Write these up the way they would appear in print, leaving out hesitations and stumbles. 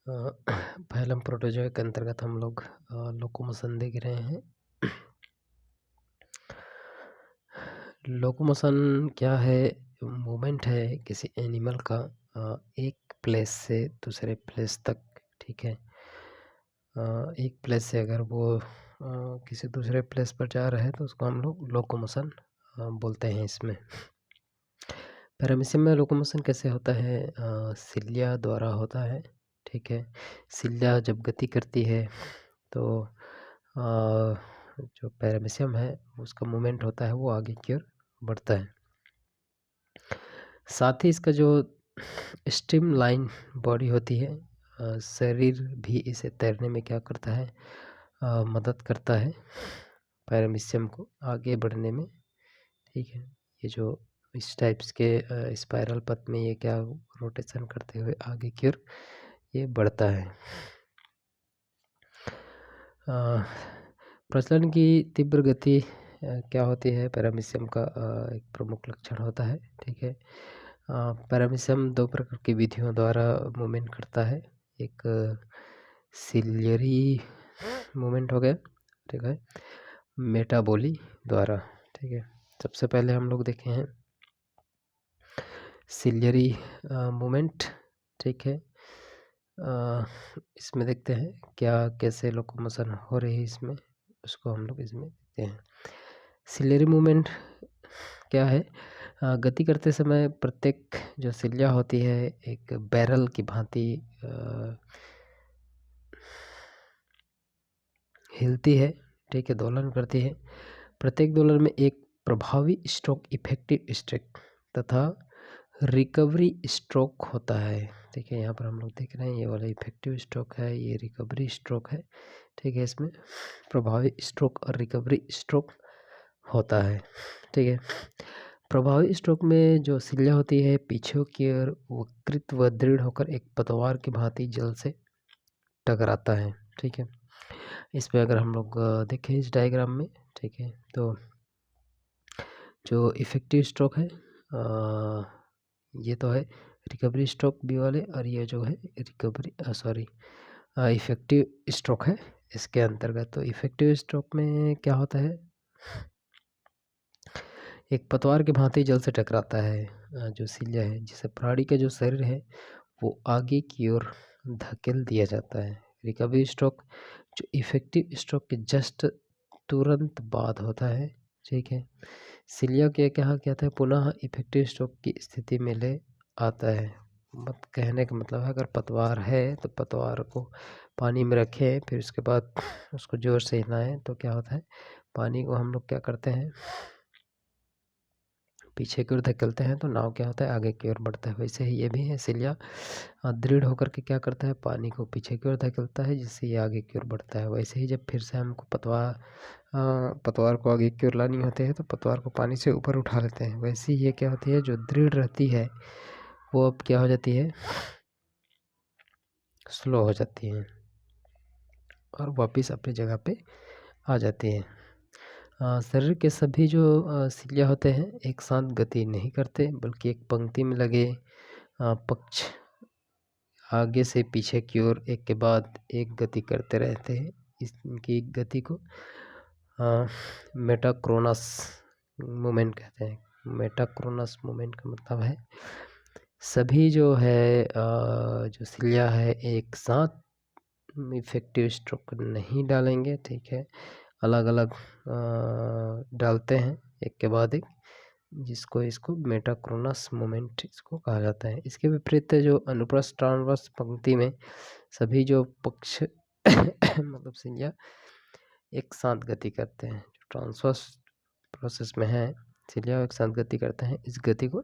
Phylum protozoa के अंतर्गत हम लोग लोकोमोशन देख रहे हैं। लोकोमोशन क्या है? मूवमेंट है किसी एनिमल का एक प्लेस से दूसरे प्लेस तक। ठीक है, एक प्लेस से अगर वो किसी दूसरे प्लेस पर जा रहा है तो उसको हम लोग लोकोमोशन बोलते हैं। इसमें पैरामीशियम में लोकोमोशन कैसे होता है? सिल्या द्वारा होता है। ठीक है, सिल्या जब गति करती है तो जो पैरामीशियम है उसका मूवमेंट होता है वो आगे की ओर बढ़ता है। साथ ही इसका जो स्ट्रीम लाइन बॉडी होती है, शरीर भी इसे तैरने में क्या करता है? मदद करता है पैरामीशियम को आगे बढ़ने में। ठीक है, ये जो इस टाइप्स के स्पाइरल पथ में ये क्या रोटेशन करते हुए आगे की ओर ये बढ़ता है। प्रचलन की तीव्र गति क्या होती है? पैरामीशियम का एक प्रमुख लक्षण होता है। ठीक है, पैरामीशियम दो प्रकार की विधियों द्वारा मूवमेंट करता है। एक सिलियरी मूवमेंट हो गया, ठीक है, मेटाबोली द्वारा। ठीक है, सबसे पहले हम लोग देखे हैं सिलियरी मूवमेंट। ठीक है, इसमें देखते हैं क्या कैसे लोकोमोशन हो रही है इसमें, उसको हम लोग इसमें देखते हैं। सिलियरी मूवमेंट क्या है? गति करते समय प्रत्येक जो सिलिया होती है एक बैरल की भांति हिलती है। ठीक है, दोलन करती है। प्रत्येक दोलन में एक प्रभावी स्ट्रोक, इफेक्टिव स्ट्रोक तथा रिकवरी स्ट्रोक होता है। ठीक है, यहाँ पर हम लोग देख रहे हैं ये वाला इफेक्टिव स्ट्रोक है, ये रिकवरी स्ट्रोक है। ठीक है, इसमें प्रभावी स्ट्रोक और रिकवरी स्ट्रोक होता है। ठीक है, प्रभावी स्ट्रोक में जो सिलिया होती है पीछे की ओर वक्रित व दृढ़ होकर एक पतवार की भांति जल से टकराता है। ठीक है, इस पे अगर हम लोग देखें इस डायग्राम में, ठीक है, तो जो इफेक्टिव स्ट्रोक है ये तो है रिकवरी स्ट्रोक बी वाले, और ये जो है रिकवरी इफेक्टिव स्ट्रोक है इसके अंतर्गत। तो इफेक्टिव स्ट्रोक में क्या होता है? एक पतवार की भांति जल से टकराता है जो सिलिया है, जिसे प्राणी का जो शरीर है वो आगे की ओर धकेल दिया जाता है। रिकवरी स्ट्रोक जो इफेक्टिव स्ट्रोक के जस्ट तुरंत बाद होता है। ठीक है, सिलिया के क्या कहते हैं पुनः इफेक्टिव स्ट्रोक की स्थिति में ले आता है। मत कहने का मतलब है अगर पतवार है तो पतवार को पानी में रखें, फिर उसके बाद उसको जोर से हिलाएं तो क्या होता है? पानी को हम लोग क्या करते हैं? पीछे की ओर धकेलते हैं तो नाव क्या होता है? आगे की ओर बढ़ता है। वैसे ही ये भी है, सिलिया दृढ़ होकर के क्या करता है? पानी को पीछे की ओर धकेलता है, जिससे ये आगे की ओर बढ़ता है। वैसे ही जब फिर से हमको पतवार को आगे की ओर लानी होती है तो पतवार को पानी से ऊपर उठा लेते हैं। वैसे ही ये क्या होती है, जो दृढ़ रहती है वो अब क्या हो जाती है? स्लो हो जाती है और वापस अपनी जगह पे आ जाती है। शरीर के सभी जो सिलिया होते हैं एक साथ गति नहीं करते, बल्कि एक पंक्ति में लगे पक्ष आगे से पीछे की ओर एक के बाद एक गति करते रहते हैं। इनकी गति को मेटाक्रोनस मूवमेंट कहते हैं। मेटाक्रोनस मूवमेंट का मतलब है सभी जो है जो सिलिया है एक साथ इफेक्टिव स्ट्रोक नहीं डालेंगे। ठीक है, अलग अलग डालते हैं एक के बाद एक, इसको मेटाक्रोनस मूवमेंट इसको कहा जाता है। इसके विपरीत जो अनुप्रस्थ ट्रांसवर्स पंक्ति में सभी जो पक्ष मतलब सिलिया एक साथ गति करते हैं। जो ट्रांसवर्स प्रोसेस में है सिलिया एक साथ गति करते हैं। इस गति को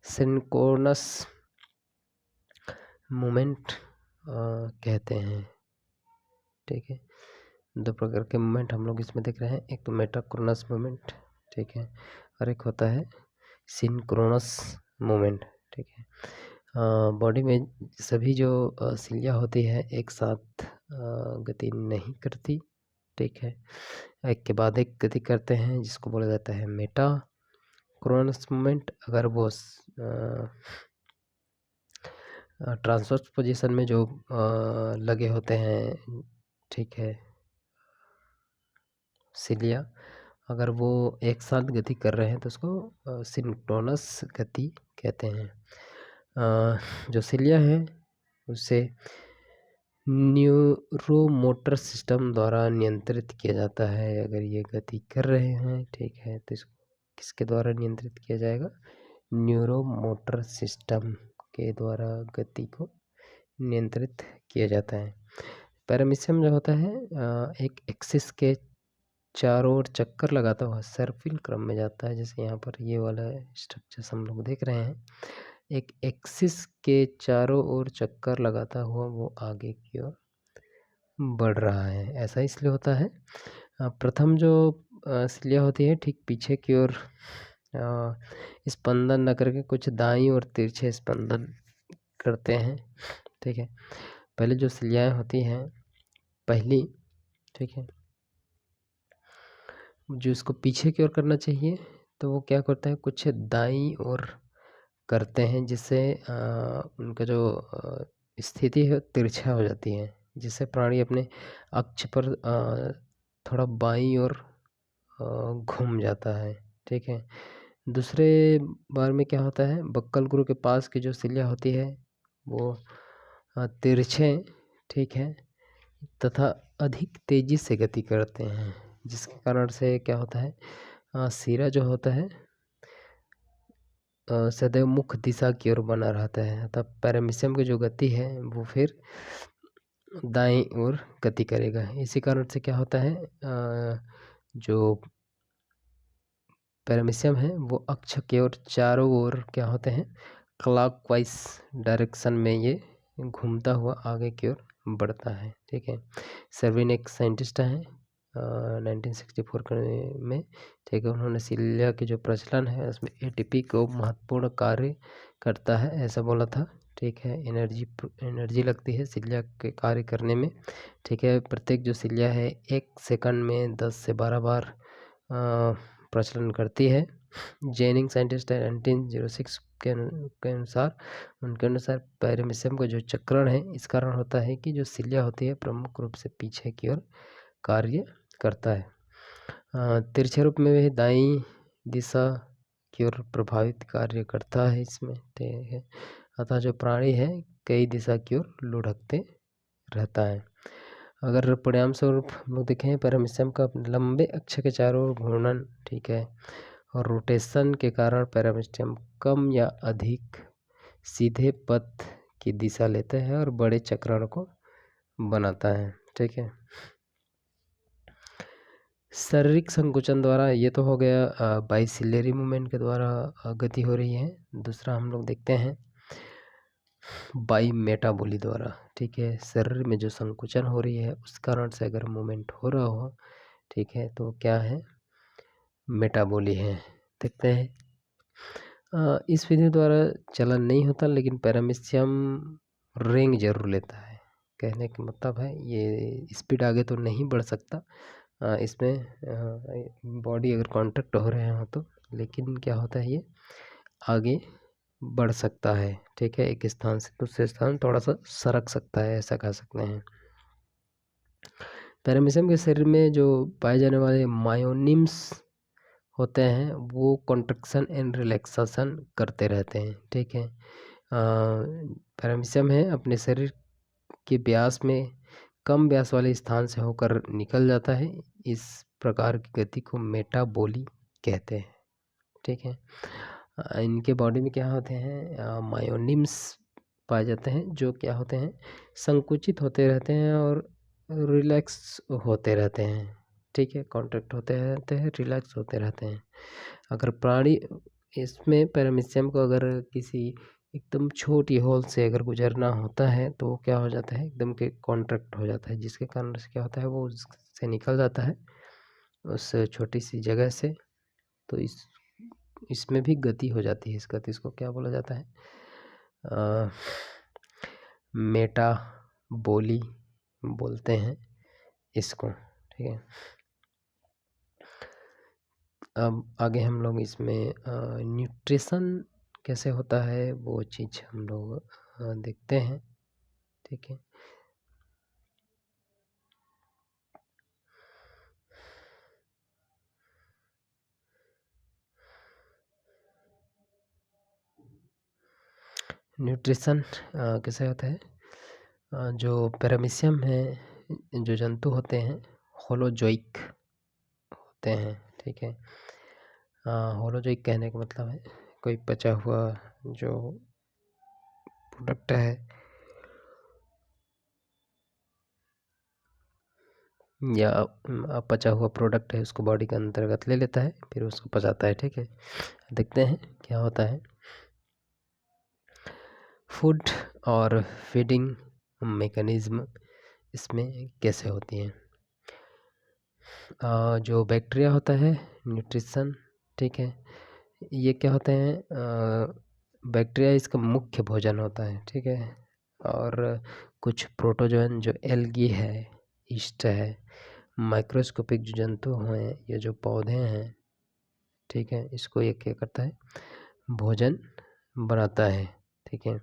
सिंक्रोनस मूवमेंट कहते हैं। ठीक है, दो प्रकार के मूवमेंट हम लोग इसमें देख रहे हैं, एक तो मेटाक्रोनस मूवमेंट, ठीक है, और एक होता है सिंक्रोनस मूवमेंट। ठीक है, बॉडी में सभी जो सिलिया होती है एक साथ गति नहीं करती। ठीक है, एक के बाद एक गति करते हैं जिसको बोला जाता है मेटाक्रोनस मूवमेंट। अगर वो ट्रांसवर्स पोजीशन में जो लगे होते हैं, ठीक है, सिलिया, अगर वो एक साथ गति कर रहे हैं तो उसको सिंक्रोनस गति कहते हैं। जो सिलिया है उसे न्यूरोमोटर सिस्टम द्वारा नियंत्रित किया जाता है। अगर ये गति कर रहे हैं, ठीक है, तो इसको किसके द्वारा नियंत्रित किया जाएगा? न्यूरोमोटर सिस्टम के द्वारा गति को नियंत्रित किया जाता है। पैरामीशियम जो होता है एक एक्सिस के चारों ओर चक्कर लगाता हुआ सर्पिल क्रम में जाता है। जैसे यहाँ पर ये वाला स्ट्रक्चर हम लोग देख रहे हैं, एक एक्सिस के चारों ओर चक्कर लगाता हुआ वो आगे की ओर बढ़ रहा है। ऐसा इसलिए होता है, प्रथम जो सिलिया होती है ठीक पीछे की ओर स्पंदन न करके कुछ दाईं और तिरछे स्पंदन करते हैं, ठीक है। पहले जो सिलियाएं होती हैं पहली, ठीक है, जो इसको पीछे की ओर करना चाहिए तो वो क्या करते हैं, कुछ दाईं ओर करते हैं, जिससे उनका जो स्थिति है तिरछा हो जाती है, जिससे प्राणी अपने अक्ष पर थोड़ा बाईं ओर घूम जाता है, ठीक है। दूसरे बार में क्या होता है, बक्कल गुरु के पास की जो सिलिया होती है वो तिरछे, ठीक है, तथा अधिक तेजी से गति करते हैं, जिसके कारण से क्या होता है, सिरा जो होता है सदैव मुख दिशा की ओर बना रहता है। अतः पैरामीशियम की जो गति है वो फिर दाईं ओर गति करेगा। इसी कारण से क्या होता है, जो पैरामीशियम है वो अक्ष के ओर चारों ओर क्या होते हैं, क्लॉकवाइज डायरेक्शन में ये घूमता हुआ आगे की ओर बढ़ता है, ठीक है। सर्विन एक साइंटिस्ट हैं 1964 में, ठीक है। उन्होंने सिलिया के जो प्रचलन है उसमें एटीपी को महत्वपूर्ण कार्य करता है ऐसा बोला था, ठीक है। एनर्जी लगती है सिलिया के कार्य करने में, ठीक है। प्रत्येक जो सिलिया है 1 सेकंड में 10 से 12 बार प्रचलन करती है। जेनिंग साइंटिस्ट है 1906 के अनुसार, उनके अनुसार पैरामीशियम का जो चक्रण है इस कारण होता है कि जो सिलिया होती है प्रमुख रूप से पीछे की ओर कार्य करता है। तिरछे रूप में वह दाईं दिशा की ओर प्रभावित कार्य करता है इसमें, ठीक है। अतः जो प्राणी है कई दिशा की ओर लुढ़कते रहता है। अगर परिणाम स्वरूप हम लोग देखें पैरामीशियम का लंबे अक्ष के चारों ओर घूर्णन, ठीक है, और रोटेशन के कारण पैरामीशियम कम या अधिक सीधे पथ की दिशा लेते हैं और बड़े चक्रण को बनाता है, ठीक है। शारीरिक संकुचन द्वारा, ये तो हो गया बाइसिलेरी मूवमेंट के द्वारा गति हो रही है। दूसरा हम लोग देखते हैं बाई मेटाबॉली द्वारा, ठीक है। शरीर में जो संकुचन हो रही है उस कारण से अगर मूवमेंट हो रहा हो, ठीक है, तो क्या है, मेटाबॉली है। देखते हैं इस विधि द्वारा चलन नहीं होता, लेकिन पैरामीशियम रिंग जरूर लेता है। कहने का मतलब है ये स्पीड आगे तो नहीं बढ़ सकता, इसमें बॉडी अगर कॉन्ट्रैक्ट हो रहे हो तो, लेकिन क्या होता है ये आगे बढ़ सकता है, ठीक है। एक स्थान से दूसरे स्थान थोड़ा सा सरक सकता है, ऐसा कह सकते हैं। पैरामीशियम के शरीर में जो पाए जाने वाले मायोनिम्स होते हैं वो कॉन्ट्रैक्शन एंड रिलैक्सेशन करते रहते हैं, ठीक है। पैरामीशियम है अपने शरीर के व्यास में कम व्यास वाले स्थान से होकर निकल जाता है। इस प्रकार की गति को मेटाबॉली कहते हैं, ठीक है। इनके बॉडी में क्या होते हैं, मायोनिम्स पाए जाते हैं, जो क्या होते हैं, संकुचित होते रहते हैं और रिलैक्स होते रहते हैं, ठीक है। कॉन्ट्रैक्ट होते रहते हैं, रिलैक्स होते रहते हैं। अगर प्राणी इसमें पैरामीशियम को अगर किसी एकदम छोटी होल से अगर गुजरना होता है तो वो क्या हो जाता है, एकदम के कॉन्ट्रैक्ट हो जाता है, जिसके कारण से क्या होता है वो उससे निकल जाता है उस छोटी सी जगह से। तो इसमें भी गति हो जाती है। इस गति इसको क्या बोला जाता है, मेटाबॉली बोलते हैं इसको, ठीक है। अब आगे हम लोग इसमें न्यूट्रिशन कैसे होता है वो चीज़ हम लोग देखते हैं। ठीक है, न्यूट्रिशन कैसे होता है? जो पैरामीशियम है, जो जंतु होते हैं होलोजोइक होते हैं। ठीक है, होलोजोइक कहने का मतलब है कोई पचा हुआ जो प्रोडक्ट है या पचा हुआ प्रोडक्ट है उसको बॉडी के अंतर्गत ले लेता है, फिर उसको पचाता है। ठीक है, देखते हैं क्या होता है। फूड और फीडिंग मैकेनिज्म इसमें कैसे होती हैं? जो बैक्टीरिया होता है न्यूट्रिशन, ठीक है, ये क्या होते हैं? बैक्टीरिया इसका मुख्य भोजन होता है। ठीक है, और कुछ प्रोटोजोन जो एल्गी है, ईस्ट है, माइक्रोस्कोपिक जो जंतु हैं या जो पौधे हैं, ठीक है, इसको ये क्या करता है? भोजन बनाता है। ठीक है,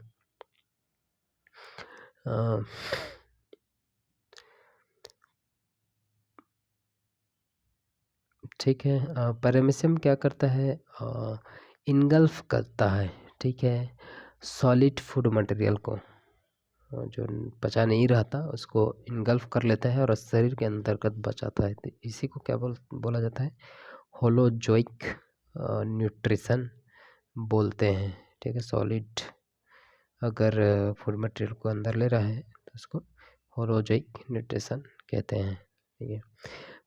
ठीक है, पैरामीशियम क्या करता है? इनगल्फ करता है। ठीक है, सॉलिड फूड मटेरियल को जो पचा नहीं रहता उसको इनगल्फ कर लेता है और शरीर के अंतर्गत बचाता है। तो इसी को क्या बोला जाता है? होलोजोइक न्यूट्रिशन बोलते हैं। ठीक है, सॉलिड अगर फूड मटेरियल को अंदर ले रहा है तो उसको होलोजोइक न्यूट्रिशन कहते हैं। ठीक है,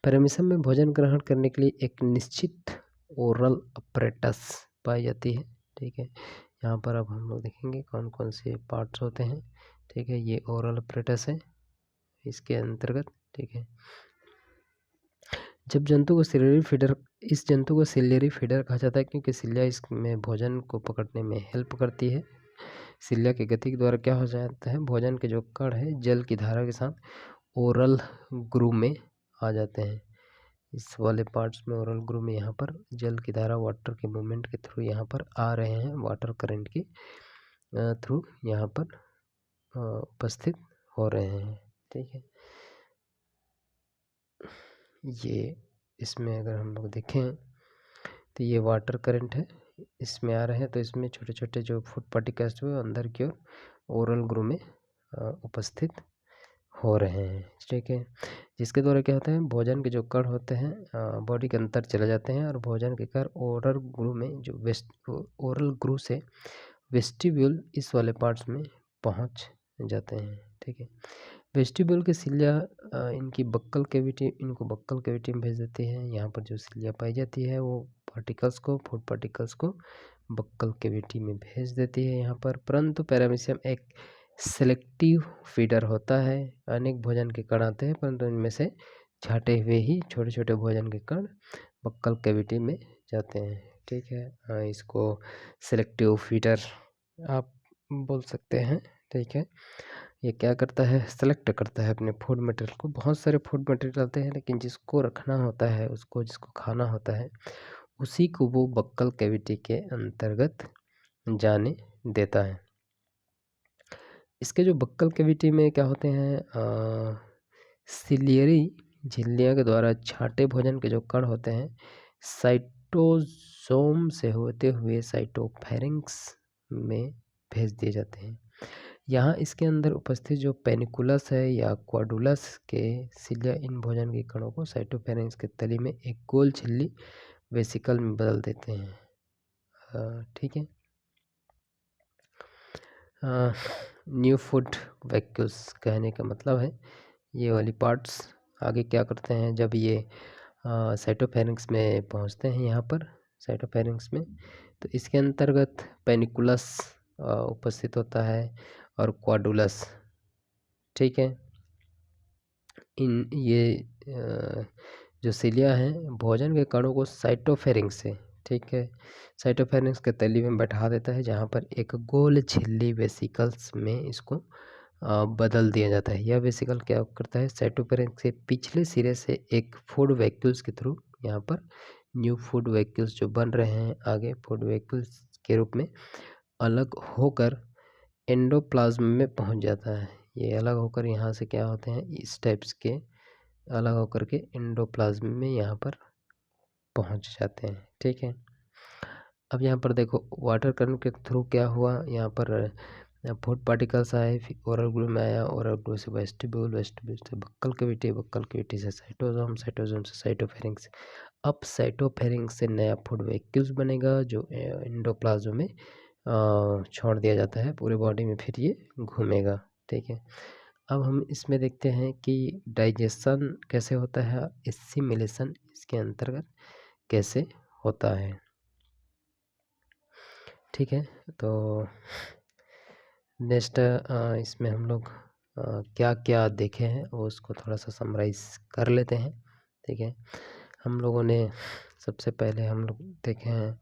पैरामीशियम में भोजन ग्रहण करने के लिए एक निश्चित ओरल अपरेटस पाई जाती है। ठीक है, यहाँ पर अब हम लोग देखेंगे कौन कौन से पार्ट्स होते हैं। ठीक है, ये ओरल अपरेटस है इसके अंतर्गत। ठीक है, जब जंतु को सिलेरी फीडर, इस जंतु को सिलेरी फीडर कहा जाता है क्योंकि सिलिया इसमें भोजन को पकड़ने में हेल्प करती है। सिलिया की गति के द्वारा क्या हो जाता है? भोजन के जो कण है जल की धारा के साथ ओरल ग्रू में आ जाते हैं। इस वाले पार्ट्स में ओरल ग्रू में यहाँ पर जल की धारा वाटर के मूवमेंट के थ्रू यहाँ पर आ रहे हैं, वाटर करंट के थ्रू यहाँ पर उपस्थित हो रहे हैं। ठीक है, ये इसमें अगर हम लोग देखें तो ये वाटर करंट है, इसमें आ रहे हैं, तो इसमें छोटे छोटे जो फूड पार्टिकल्स हुए अंदर की ओर ओरल ग्रू में उपस्थित हो रहे हैं। ठीक है, जिसके द्वारा क्या होता है? भोजन के जो कण होते हैं बॉडी के अंदर चले जाते हैं और भोजन के कण ओरल ग्रू में जो ओरल ग्रू से वेस्टिब्यूल इस वाले पार्ट्स में पहुंच जाते हैं। ठीक है, वेस्टिब्यूल के सिलिया इनको बक्कल कैविटी में भेज देती है। यहाँ पर जो सिलिया पाई जाती है वो पार्टिकल्स को, फूड पार्टिकल्स को बक्कल कैविटी में भेज देती है यहाँ पर। परंतु पैरामीशियम एक सेलेक्टिव फीडर होता है। अनेक भोजन के कण आते हैं परंतु इनमें से छाटे हुए ही छोटे छोटे भोजन के कण बक्कल कैविटी में जाते हैं। ठीक है, इसको सेलेक्टिव फीडर आप बोल सकते हैं। ठीक है, ये क्या करता है? सेलेक्ट करता है अपने फूड मटेरियल को। बहुत सारे फूड मटेरियल आते हैं लेकिन जिसको रखना होता है, उसको जिसको खाना होता है, उसी को वो बक्कल कैविटी के अंतर्गत जाने देता है। इसके जो बक्कल कैविटी में क्या होते हैं? सिलियरी झिल्लियों के द्वारा छाटे भोजन के जो कण होते हैं साइटोसोम से होते हुए साइटोफेरिंक्स में भेज दिए जाते हैं। यहाँ इसके अंदर उपस्थित जो पेनिकुलस है या क्वाडुलस के सिलिया इन भोजन के कणों को साइटोफेरिंक्स के तली में एक गोल झिल्ली वेसिकल में बदल देते हैं। ठीक है, न्यू फूड वैक्यूल्स कहने का मतलब है ये वाली पार्ट्स आगे क्या करते हैं? जब ये साइटोफेरिंक्स में पहुंचते हैं यहाँ पर साइटोफेरिंक्स में, तो इसके अंतर्गत पेनिकुलस उपस्थित होता है और क्वाडुलस। ठीक है, इन ये जो सिलिया हैं भोजन के कणों को साइटोफेरिंक्स से, ठीक है, साइटोफेरिंक्स के तली में बैठा देता है जहाँ पर एक गोल झिल्ली वेसिकल्स में इसको बदल दिया जाता है। यह वेसिकल क्या करता है? साइटोफेरिंक्स के पिछले सिरे से एक फूड वैक्यूल्स के थ्रू यहाँ पर न्यू फूड वैक्यूल्स जो बन रहे हैं आगे फूड वैक्यूल्स के रूप में अलग होकर एंडोप्लाज्म में पहुंच जाता है। ये अलग होकर यहाँ से क्या होते हैं, इस टाइप्स के अलग होकर के एंडोप्लाज्म में यहाँ पर पहुंच जाते हैं। ठीक है, अब यहाँ पर देखो वाटर कर्न के थ्रू क्या हुआ, यहाँ पर फूड पार्टिकल्स आए, फिर ओरल ग्लू में आया, ओरल ग्लू से वेस्टिब्यूल, वेस्टिब्यूल से बक्कल कैविटी, बक्कल कैविटी से साइटोसोम, साइटोसोम से साइटोफेरिंक्स। अब साइटोफेरिंक्स से नया फूड वैक्यूल्स बनेगा जो एंडोप्लाज्म में छोड़ दिया जाता है, पूरे बॉडी में फिर ये घूमेगा। ठीक है, अब हम इसमें देखते हैं कि डाइजेशन कैसे होता है, एसिमिलेशन इसके अंतर्गत कैसे होता है। ठीक है, तो नेक्स्ट इसमें हम लोग क्या क्या देखे हैं वो उसको थोड़ा सा समराइज कर लेते हैं। ठीक है, हम लोगों ने सबसे पहले हम लोग देखे हैं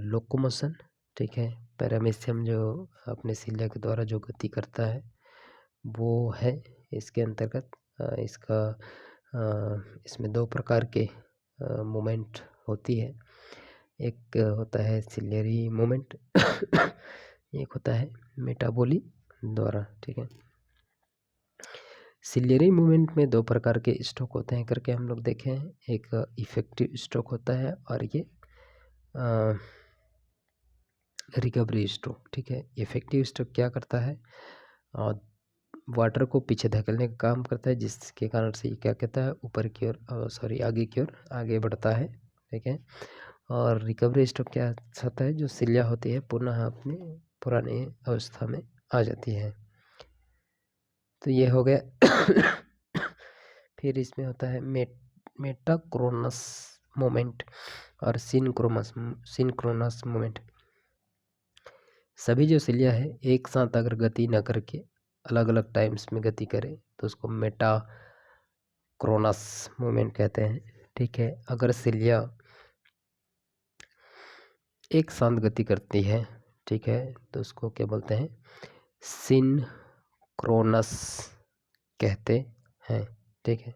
लोकोमोशन। ठीक है, पैरामीशियम जो अपने सिलिया के द्वारा जो गति करता है वो है इसके अंतर्गत। इसमें दो प्रकार के मूवमेंट होती है, एक होता है सिलियरी मूवमेंट एक होता है मेटाबॉली द्वारा। ठीक है, सिलियरी मूवमेंट में दो प्रकार के स्ट्रोक होते हैं करके हम लोग देखे हैं, एक इफेक्टिव स्ट्रोक होता है और ये रिकवरी स्ट्रोक। ठीक है, इफेक्टिव स्ट्रोक क्या करता है, वाटर को पीछे धकेलने का काम करता है, जिसके कारण से ये क्या कहता है ऊपर की ओर आगे की ओर आगे बढ़ता है। ठीक है, और रिकवरी स्ट्रोक क्या होता है, जो सिलिया होती है पुनः अपने पुराने अवस्था में आ जाती है। तो ये हो गया फिर इसमें होता है मेटाक्रोनस मोमेंट और सिनक्रोनस मोमेंट। सभी जो सिलिया है एक साथ अगर गति न करके अलग अलग टाइम्स में गति करे तो उसको मेटाक्रोनस मोमेंट कहते हैं। ठीक है, अगर सिलिया एक साथ गति करती है, ठीक है, तो उसको क्या बोलते हैं, सिनक्रोनस कहते हैं। ठीक है,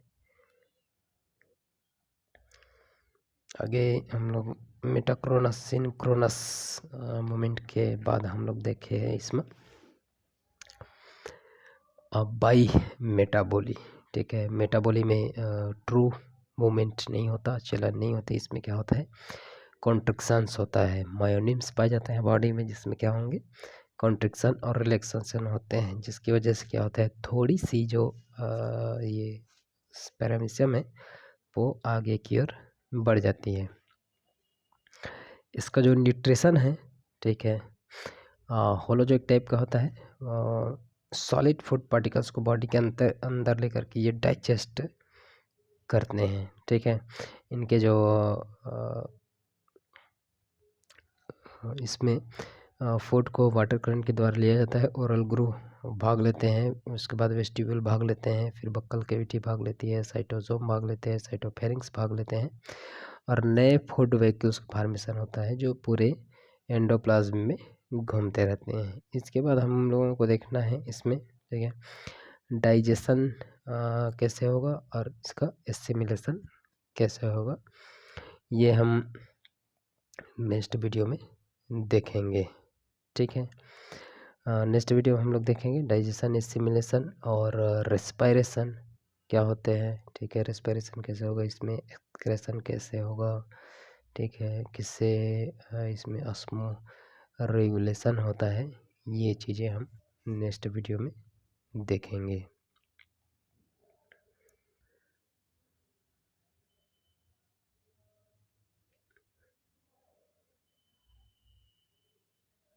आगे हम लोग मेटाक्रोनस सिनक्रोनस मोमेंट के बाद हम लोग देखे हैं इसमें बाई मेटाबॉली। ठीक है, मेटाबॉली में ट्रू मूवमेंट नहीं होता, चलन नहीं होती, इसमें क्या होता है कॉन्ट्रिक्शंस होता है, मायोनिम्स पाए जाते हैं बॉडी में जिसमें क्या होंगे कॉन्ट्रिक्शन और रिलैक्सेशन होते हैं, जिसकी वजह से क्या होता है थोड़ी सी जो ये पैरामीशियम है वो आगे की ओर बढ़ जाती है। इसका जो न्यूट्रिशन है, ठीक है, होलोजोइक टाइप का होता है, सॉलिड फूड पार्टिकल्स को बॉडी के अंदर लेकर के ये डाइजेस्ट करते हैं। ठीक है, इनके जो इसमें फूड को वाटर करंट के द्वारा लिया जाता है, ओरल ग्रू भाग लेते हैं, उसके बाद वेस्टिब्यूल भाग लेते हैं, फिर बक्कल कैविटी भाग लेती है, साइटोसोम भाग लेते हैं, साइटोफेरिंक्स भाग लेते हैं और नए फूड वैक्यूल्स का फॉर्मेशन होता है जो पूरे एंडोप्लाज्म में घूमते रहते हैं। इसके बाद हम लोगों को देखना है इसमें, ठीक है, डाइजेशन कैसे होगा और इसका एसिमिलेशन कैसे होगा, ये हम नेक्स्ट वीडियो में देखेंगे। ठीक है, नेक्स्ट वीडियो में हम लोग देखेंगे डाइजेशन, एसिमिलेशन और रेस्पायरेशन क्या होते हैं। ठीक है, रेस्पायरेशन कैसे होगा, इसमें एक्सक्रेशन कैसे होगा, ठीक है, किससे इसमें ऑस्मो रेगुलेशन होता है, ये चीज़ें हम नेक्स्ट वीडियो में देखेंगे।